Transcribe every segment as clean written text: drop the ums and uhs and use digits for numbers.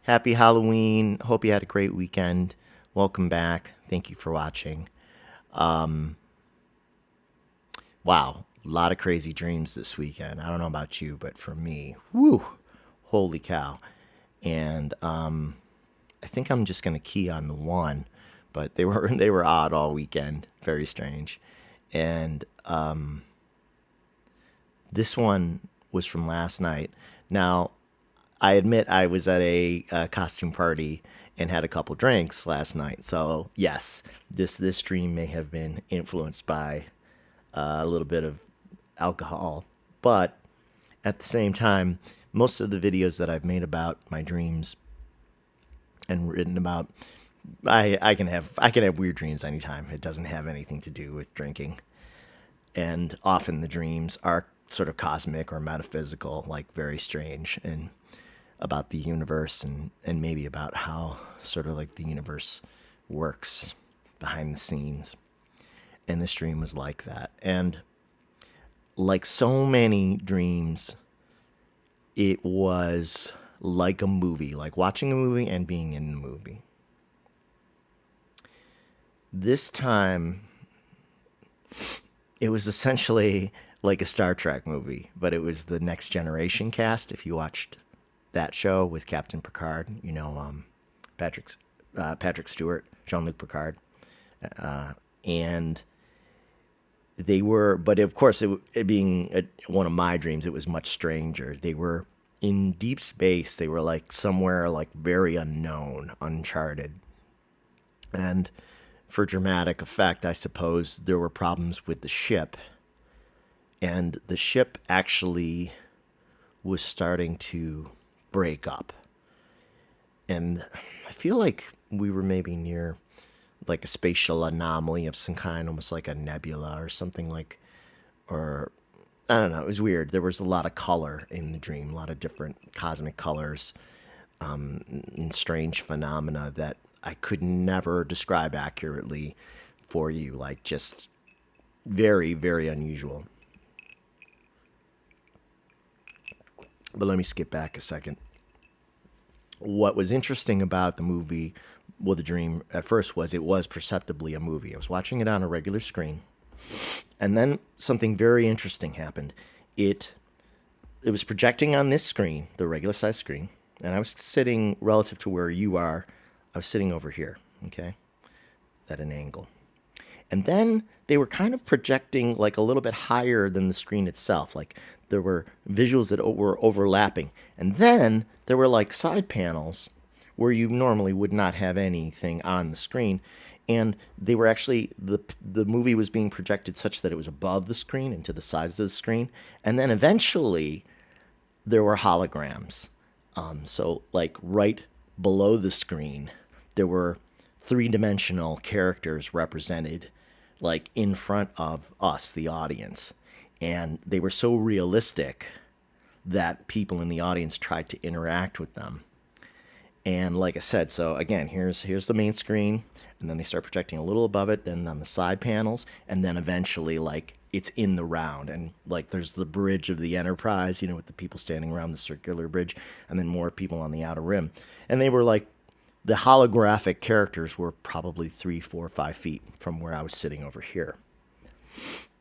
Happy Halloween. Hope you had a great weekend. Welcome back. Thank you for watching. Um, wow, a lot of crazy dreams this weekend. I don't know about you, but for me, whoo, holy cow. And I think I'm just gonna key on the one, but they were they were odd all weekend. Very strange. And this one was from last night. Now, I admit I was at a costume party and had a couple drinks last night. So yes, this stream may have been influenced by a little bit of alcohol, but at the same time, most of the videos that I've made about my dreams and written about, I can have weird dreams anytime. It doesn't have anything to do with drinking, and often the dreams are sort of cosmic or metaphysical, like very strange and about the universe and maybe about how sort of like the universe works behind the scenes. And this dream was like that. And like so many dreams, it was like a movie, like watching a movie and being in the movie. This time, it was essentially like a Star Trek movie, but it was the Next Generation cast. If you watched that show with Captain Picard, Patrick Patrick Stewart, Jean-Luc Picard, and they were, but of course, it being one of my dreams, it was much stranger. They were in deep space. They were like somewhere like very unknown, uncharted, and for dramatic effect, I suppose there were problems with the ship, and the ship actually was starting to break up. And I feel like we were maybe near like a spatial anomaly of some kind, almost like a nebula or something like, or I don't know. It was weird. There was a lot of color in the dream, a lot of different cosmic colors, and strange phenomena that I could never describe accurately for you. Like just very, very unusual. But let me skip back a second. What was interesting about the movie, well, the dream at first was it was perceptibly a movie. I was watching it on a regular screen, and then something very interesting happened. It it was projecting on this screen, the regular size screen, and I was sitting relative to where you are. I was sitting over here, okay, at an angle. And then they were kind of projecting like a little bit higher than the screen itself. Like there were visuals that were overlapping. And then there were like side panels where you normally would not have anything on the screen. And they were actually, the movie was being projected such that it was above the screen and to the sides of the screen. And then eventually there were holograms. So like right below the screen, there were three-dimensional characters represented like in front of us, the audience. And they were so realistic that people in the audience tried to interact with them. And like I said, so again, here's the main screen, and then they start projecting a little above it, then on the side panels, and then eventually like it's in the round, and like there's the bridge of the Enterprise, with the people standing around the circular bridge, and then more people on the outer rim. And they were like the holographic characters were probably 3, 4, 5 feet from where I was sitting over here.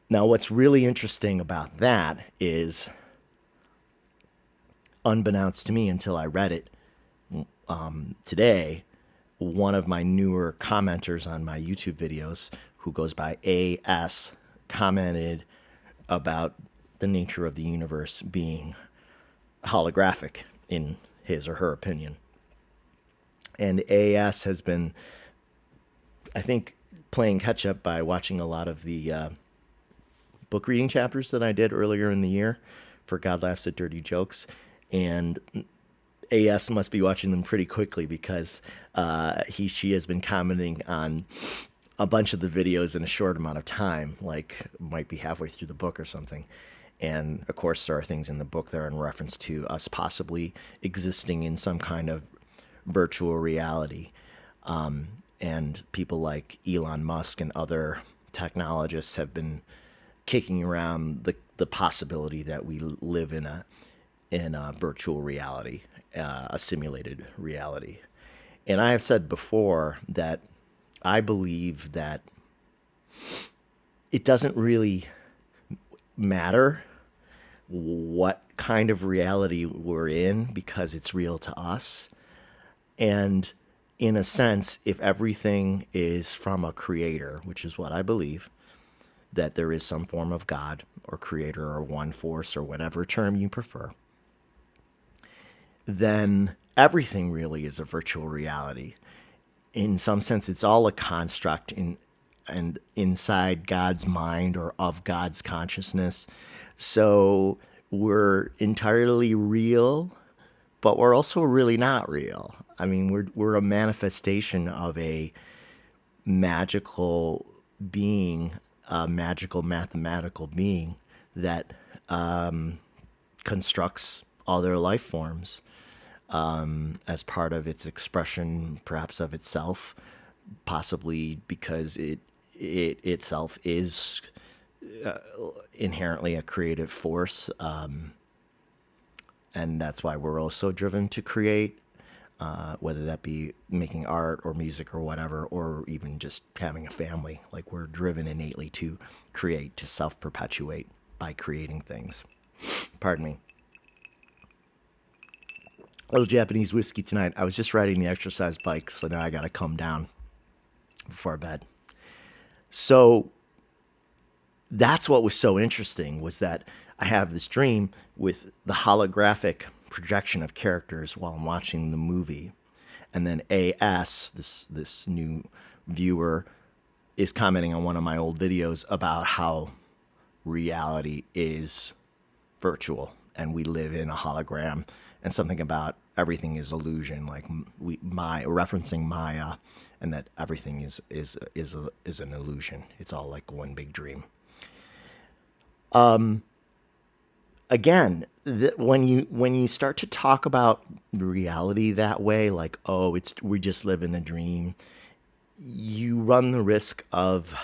Now, what's really interesting about that is, unbeknownst to me until I read it today, one of my newer commenters on my YouTube videos, who goes by AS, commented about the nature of the universe being holographic in his or her opinion. And AS has been, I think, playing catch up by watching a lot of the book reading chapters that I did earlier in the year for God Laughs at Dirty Jokes. And AS must be watching them pretty quickly because she has been commenting on a bunch of the videos in a short amount of time, like might be halfway through the book or something. And of course, there are things in the book that are in reference to us possibly existing in some kind of virtual reality. And people like Elon Musk and other technologists have been kicking around the possibility that we live in a virtual reality. a simulated reality. And I have said before that I believe that it doesn't really matter what kind of reality we're in because it's real to us. And in a sense, if everything is from a creator, which is what I believe, that there is some form of God or creator or one force or whatever term you prefer, then everything really is a virtual reality. In some sense, it's all a construct and inside God's mind or of God's consciousness. So we're entirely real, but we're also really not real. I mean, we're a manifestation of a magical being, a magical mathematical being that constructs other life forms as part of its expression, perhaps of itself, possibly because it itself is inherently a creative force, and that's why we're also driven to create, whether that be making art or music or whatever, or even just having a family. Like we're driven innately to create, to self-perpetuate by creating things. Pardon me. A little Japanese whiskey tonight. I was just riding the exercise bike, so now I got to come down before bed. So that's what was so interesting, was that I have this dream with the holographic projection of characters while I'm watching the movie. And then AS, this new viewer, is commenting on one of my old videos about how reality is virtual and we live in a hologram, and something about everything is illusion, like referencing Maya, and that everything is an illusion. It's all like one big dream. Again, when you start to talk about reality that way, like, oh, we just live in a dream, you run the risk of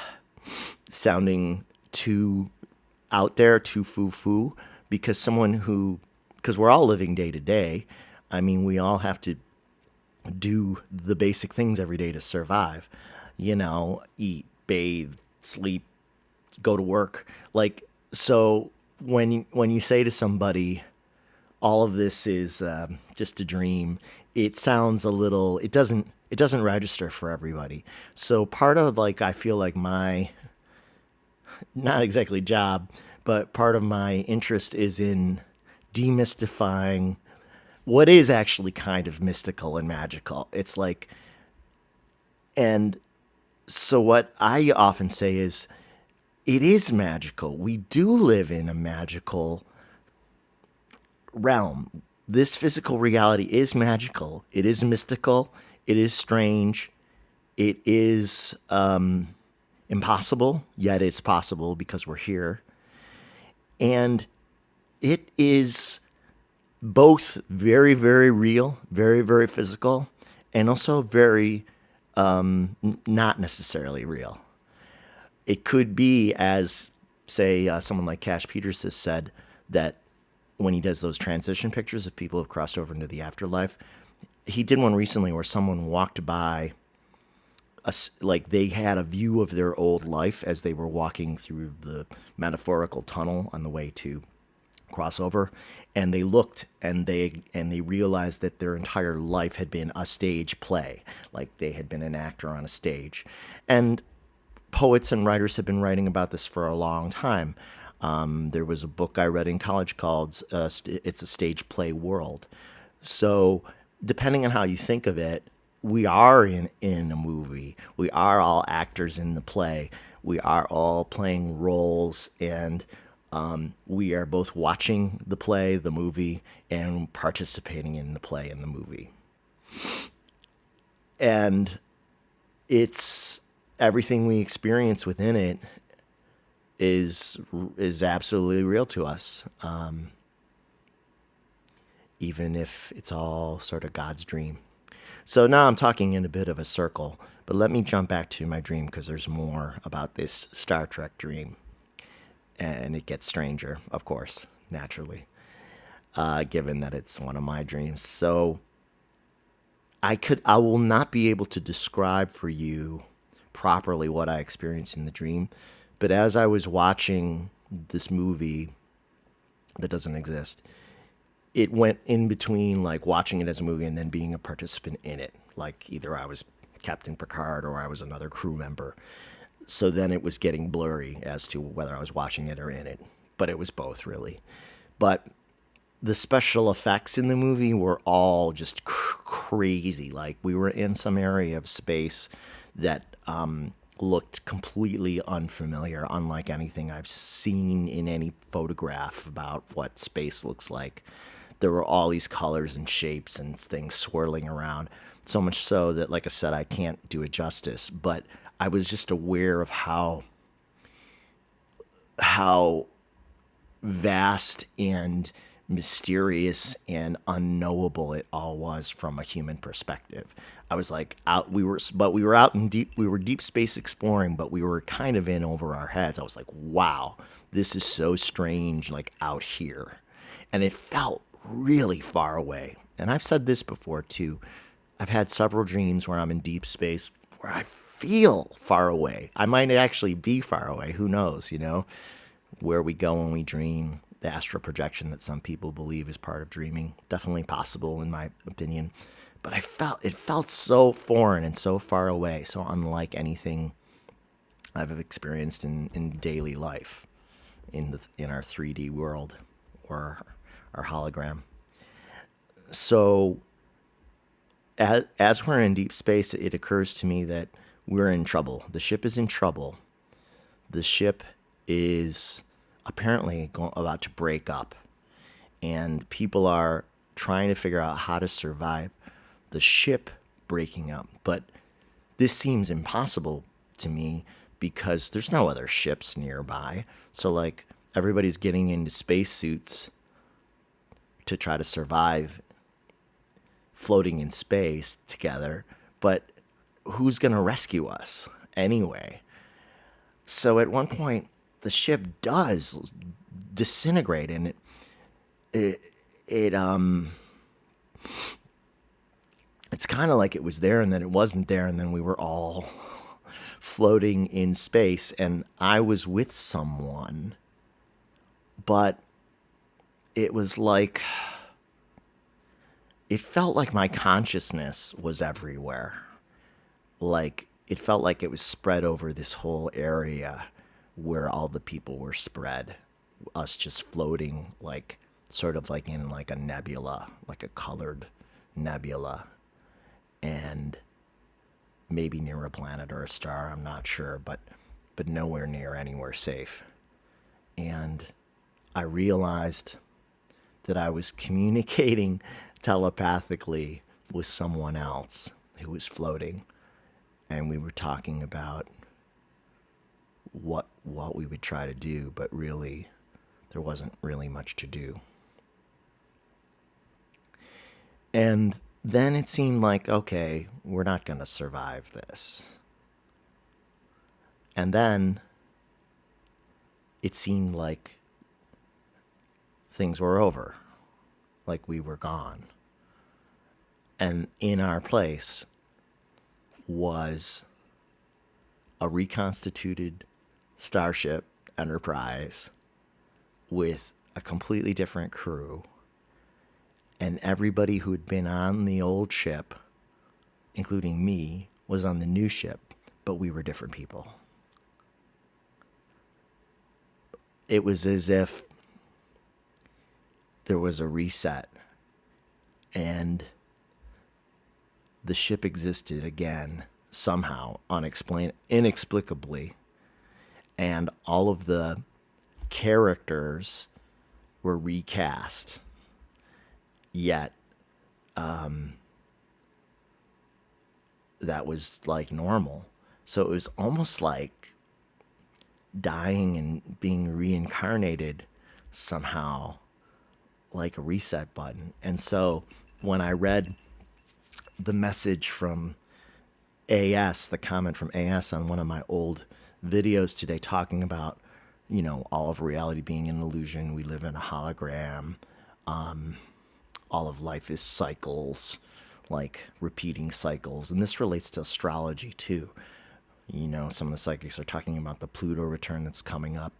sounding too out there, too foo-foo, because we're all living day to day. I mean, we all have to do the basic things every day to survive. Eat, bathe, sleep, go to work. Like, so when you say to somebody, all of this is just a dream, it sounds a little, it doesn't register for everybody. So part of, like, I feel like my, not exactly job, but part of my interest is in demystifying what is actually kind of mystical and magical. It's like, and so what I often say is, it is magical. We do live in a magical realm. This physical reality is magical. It is mystical. It is strange. It is impossible, yet it's possible because we're here. And it is both very, very real, very, very physical, and also very not necessarily real. It could be, as, say, someone like Cash Peters has said, that when he does those transition pictures of people who've crossed over into the afterlife, he did one recently where someone walked by, like they had a view of their old life as they were walking through the metaphorical tunnel on the way to crossover, and they looked and they realized that their entire life had been a stage play, like they had been an actor on a stage. And poets and writers have been writing about this for a long time. There was a book I read in college called It's a Stage Play World. So depending on how you think of it, we are in a movie. We are all actors in the play. We are all playing roles, and we are both watching the play, the movie, and participating in the play and the movie. And it's everything we experience within it is absolutely real to us, even if it's all sort of God's dream. So now I'm talking in a bit of a circle, but let me jump back to my dream, because there's more about this Star Trek dream, and it gets stranger, of course, naturally. given that it's one of my dreams. So I will not be able to describe for you properly what I experienced in the dream. But as I was watching this movie that doesn't exist, it went in between like watching it as a movie and then being a participant in it. Like either I was Captain Picard or I was another crew member. So then it was getting blurry as to whether I was watching it or in it. But it was both, really. But the special effects in the movie were all just crazy. Like we were in some area of space that looked completely unfamiliar, unlike anything I've seen in any photograph about what space looks like. There were all these colors and shapes and things swirling around. So much so that, like I said, I can't do it justice. But I was just aware of how vast and mysterious and unknowable it all was from a human perspective. I was like out we were out in deep space exploring, but we were kind of in over our heads. I was like, wow, this is so strange, like out here. And it felt really far away. And I've said this before too. I've had several dreams where I'm in deep space where I feel far away. I might actually be far away. Who knows, where we go when we dream, the astral projection that some people believe is part of dreaming. Definitely possible in my opinion. But it felt so foreign and so far away, so unlike anything I've experienced in daily life, in our 3D world or our hologram. So as we're in deep space, it occurs to me that we're in trouble. The ship is in trouble. The ship is apparently about to break up, and people are trying to figure out how to survive the ship breaking up. But this seems impossible to me because there's no other ships nearby. So like everybody's getting into spacesuits to try to survive floating in space together, but who's going to rescue us anyway? So at one point the ship does disintegrate, and it's kind of like it was there and then it wasn't there, and then we were all floating in space, and I was with someone, but it was like it felt like my consciousness was everywhere. Like it felt like it was spread over this whole area where all the people were spread, us just floating like sort of like in like a nebula, like a colored nebula, and maybe near a planet or a star, I'm not sure, but nowhere near anywhere safe. And I realized that I was communicating telepathically with someone else who was floating, and we were talking about what we would try to do, but really there wasn't really much to do. And then it seemed like, okay, we're not going to survive this. And then it seemed like things were over, like we were gone. And in our place was a reconstituted Starship Enterprise with a completely different crew, and everybody who had been on the old ship, including me, was on the new ship, but we were different people. It was as if there was a reset, and the ship existed again somehow, inexplicably, and all of the characters were recast. Yet, that was like normal. So it was almost like dying and being reincarnated somehow, like a reset button. And so when I read the message from AS, the comment from AS on one of my old videos today, talking about, all of reality being an illusion, we live in a hologram, All of life is cycles, like repeating cycles. And this relates to astrology too. You know, some of the psychics are talking about the Pluto return that's coming up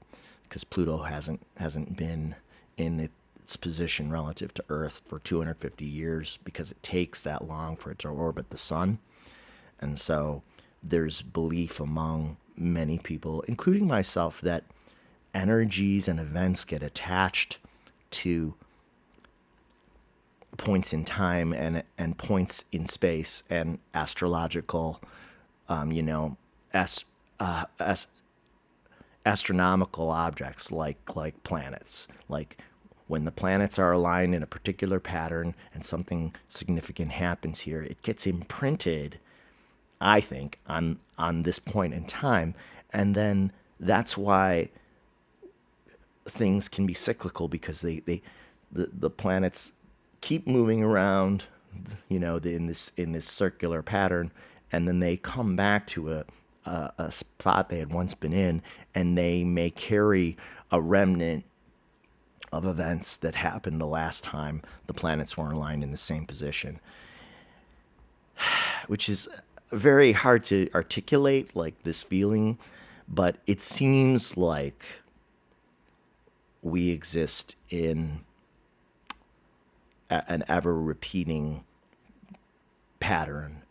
because Pluto hasn't been in its position relative to Earth for 250 years because it takes that long for it to orbit the sun. And so there's belief among many people, including myself, that energies and events get attached to points in time and points in space and astrological, you know, as, as astronomical objects like planets. Like when the planets are aligned in a particular pattern and something significant happens here, it gets imprinted, I think, on this point in time, and then that's why things can be cyclical because the planets keep moving around, you know, in this circular pattern, and then they come back to a spot they had once been in, and they may carry a remnant of events that happened the last time the planets were aligned in the same position, which is very hard to articulate, like this feeling, but it seems like we exist in an ever repeating pattern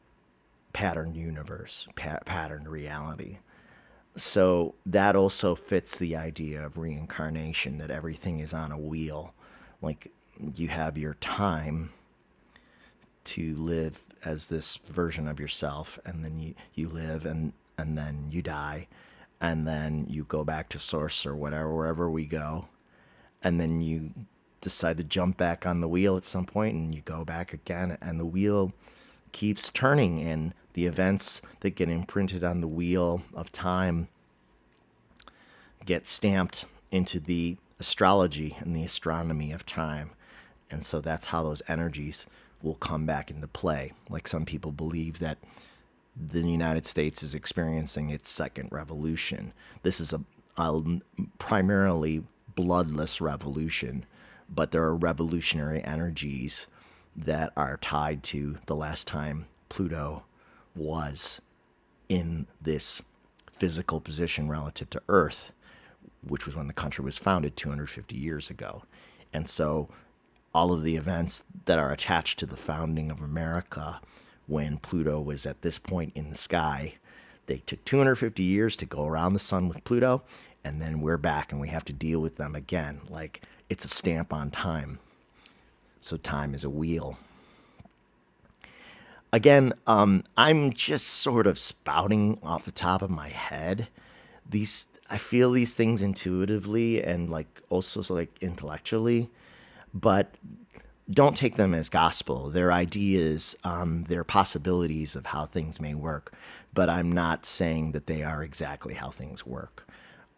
universe, pattern reality. So that also fits the idea of reincarnation, that everything is on a wheel. Like you have your time to live as this version of yourself, and then you live, and then you die, and then you go back to source or whatever, wherever we go, and then you decide to jump back on the wheel at some point and you go back again, and the wheel keeps turning, and the events that get imprinted on the wheel of time get stamped into the astrology and the astronomy of time. And so that's how those energies will come back into play. Like some people believe that the United States is experiencing its second revolution. This is a primarily bloodless revolution, but there are revolutionary energies that are tied to the last time Pluto was in this physical position relative to Earth, which was when the country was founded 250 years ago. And so all of the events that are attached to the founding of America, when Pluto was at this point in the sky, they took 250 years to go around the sun with Pluto, and then we're back and we have to deal with them again. Like it's a stamp on time. So time is a wheel. Again, I'm just sort of spouting off the top of my head. I feel these things intuitively and like also like intellectually, but don't take them as gospel. They're ideas, they're possibilities of how things may work, but I'm not saying that they are exactly how things work.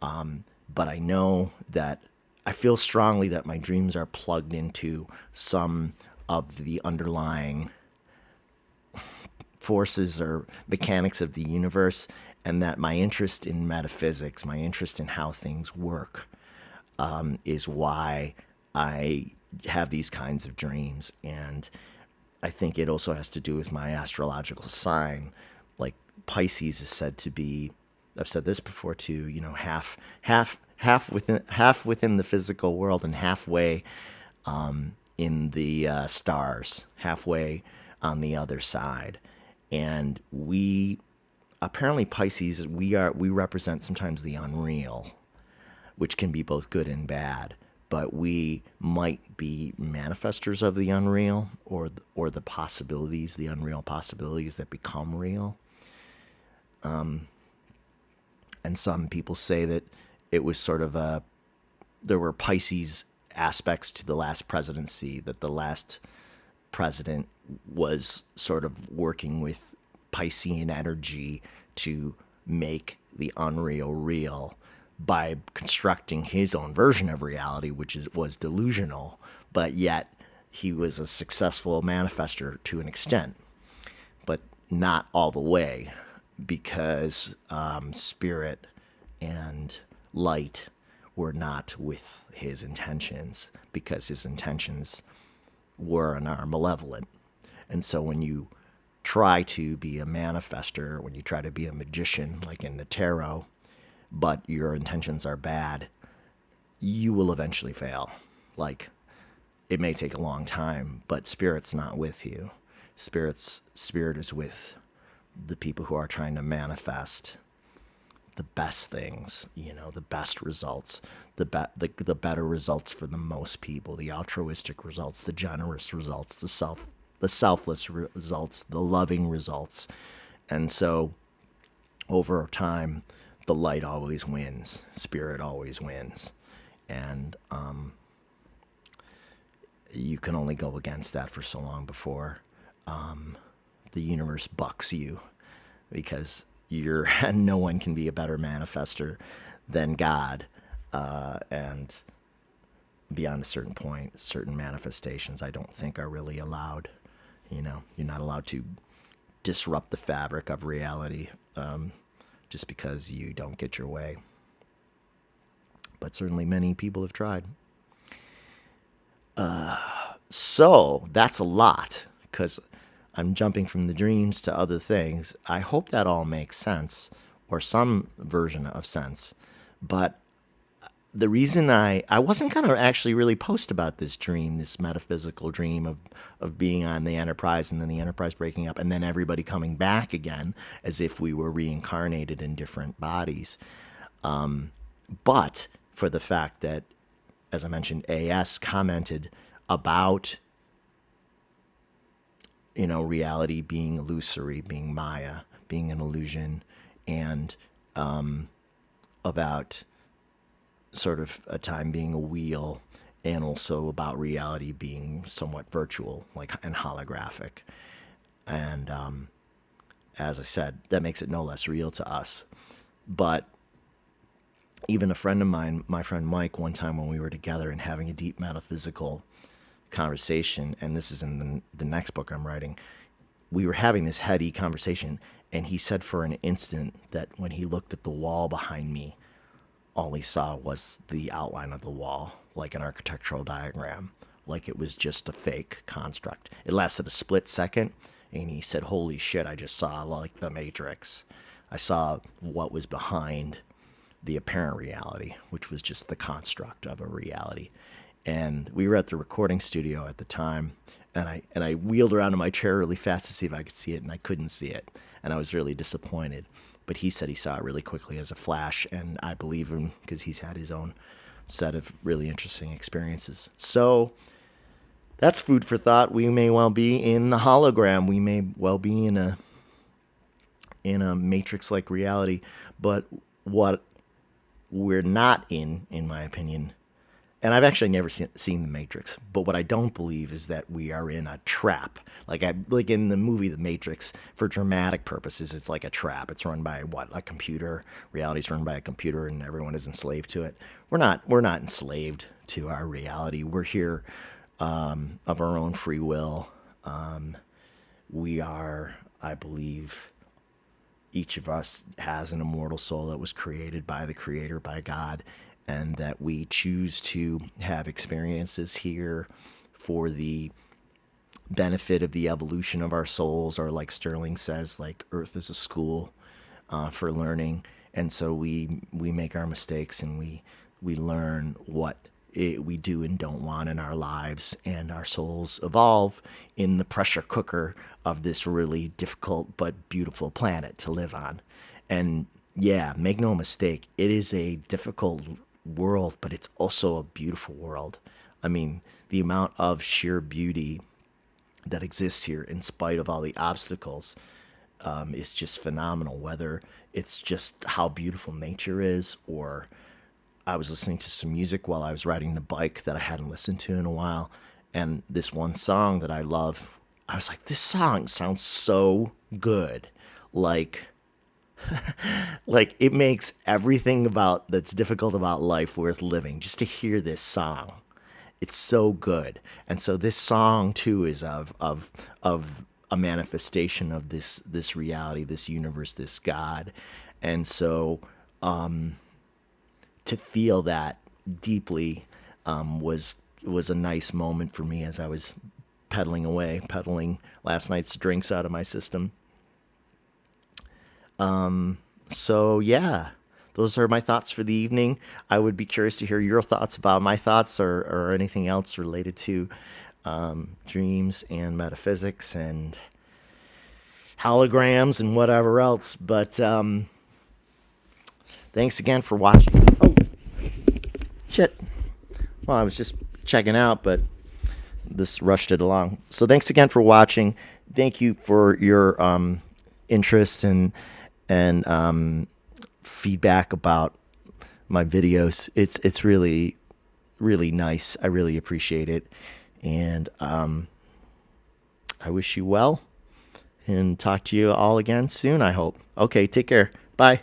But I know that I feel strongly that my dreams are plugged into some of the underlying forces or mechanics of the universe, and that my interest in metaphysics, my interest in how things work, is why I have these kinds of dreams. And I think it also has to do with my astrological sign. Like Pisces is said to be, I've said this before too, you know, half within the physical world and halfway in the stars, halfway on the other side. And we apparently Pisces, we represent sometimes the unreal, which can be both good and bad. But we might be manifestors of the unreal, or the possibilities, the unreal possibilities that become real. And some people say that it was sort of there were Pisces aspects to the last presidency, that the last president was sort of working with Piscean energy to make the unreal real by constructing his own version of reality, which was delusional, but yet he was a successful manifester to an extent, but not all the way, because spirit and light were not with his intentions, because his intentions were and are malevolent. And so when you try to be a manifester, when you try to be a magician, like in the tarot, but your intentions are bad, you will eventually fail. Like, it may take a long time, but spirit's not with you. Spirit is with the people who are trying to manifest the best things, the best results, the better results for the most people, the altruistic results, the generous results, the selfless results, the loving results. And so over time, the light always wins, spirit always wins. And you can only go against that for so long before the universe bucks you, because no one can be a better manifester than God. And beyond a certain point, certain manifestations I don't think are really allowed. You're not allowed to disrupt the fabric of reality just because you don't get your way. But certainly many people have tried. So that's a lot, because I'm jumping from the dreams to other things. I hope that all makes sense, or some version of sense. But the reason I wasn't going to actually really post about this dream, this metaphysical dream of being on the Enterprise and then the Enterprise breaking up and then everybody coming back again as if we were reincarnated in different bodies. But for the fact that, as I mentioned, AS commented about, reality being illusory, being Maya, being an illusion, and about sort of a time being a wheel, and also about reality being somewhat virtual, and holographic. And as I said, that makes it no less real to us. But even a friend of mine, my friend Mike, one time when we were together and having a deep metaphysical conversation, and this is in the next book I'm writing, we were having this heady conversation, and he said for an instant that when he looked at the wall behind me, all he saw was the outline of the wall, like an architectural diagram, like it was just a fake construct. It lasted a split second, and he said, "Holy shit, I just saw like the Matrix. I saw what was behind the apparent reality, which was just the construct of a reality." And we were at the recording studio at the time, and I wheeled around in my chair really fast to see if I could see it, and I couldn't see it, and I was really disappointed. But he said he saw it really quickly as a flash, and I believe him because he's had his own set of really interesting experiences. So that's food for thought. We may well be in the hologram. We may well be in a Matrix-like reality. But what we're not in my opinion, and I've actually never seen The Matrix, but what I don't believe is that we are in a trap. Like in the movie The Matrix, for dramatic purposes, it's like a trap. It's run by a computer. Reality's run by a computer, and everyone is enslaved to it. We're not enslaved to our reality. We're here of our own free will. We are, I believe, each of us has an immortal soul that was created by the Creator, by God, and that we choose to have experiences here for the benefit of the evolution of our souls, or like Sterling says, like Earth is a school for learning. And so we make our mistakes, and we learn what we do and don't want in our lives, and our souls evolve in the pressure cooker of this really difficult but beautiful planet to live on. And yeah, make no mistake, it is a difficult world, but it's also a beautiful world. I mean, the amount of sheer beauty that exists here in spite of all the obstacles is just phenomenal, whether it's just how beautiful nature is, or I was listening to some music while I was riding the bike that I hadn't listened to in a while, and this one song that I love, I was like, this song sounds so good. Like it makes everything that's difficult about life worth living just to hear this song. It's so good. And so this song too is of a manifestation of this reality, this universe, this God. And so to feel that deeply was a nice moment for me as I was peddling last night's drinks out of my system. So yeah, those are my thoughts for the evening. I would be curious to hear your thoughts about my thoughts, or anything else related to dreams and metaphysics and holograms and whatever else. But thanks again for watching. Oh, shit. Well, I was just checking out, but this rushed it along. So thanks again for watching. Thank you for your interest and feedback about my videos. It's really really nice. I really appreciate it, and I wish you well, and talk to you all again soon, I hope. Okay, take care. Bye.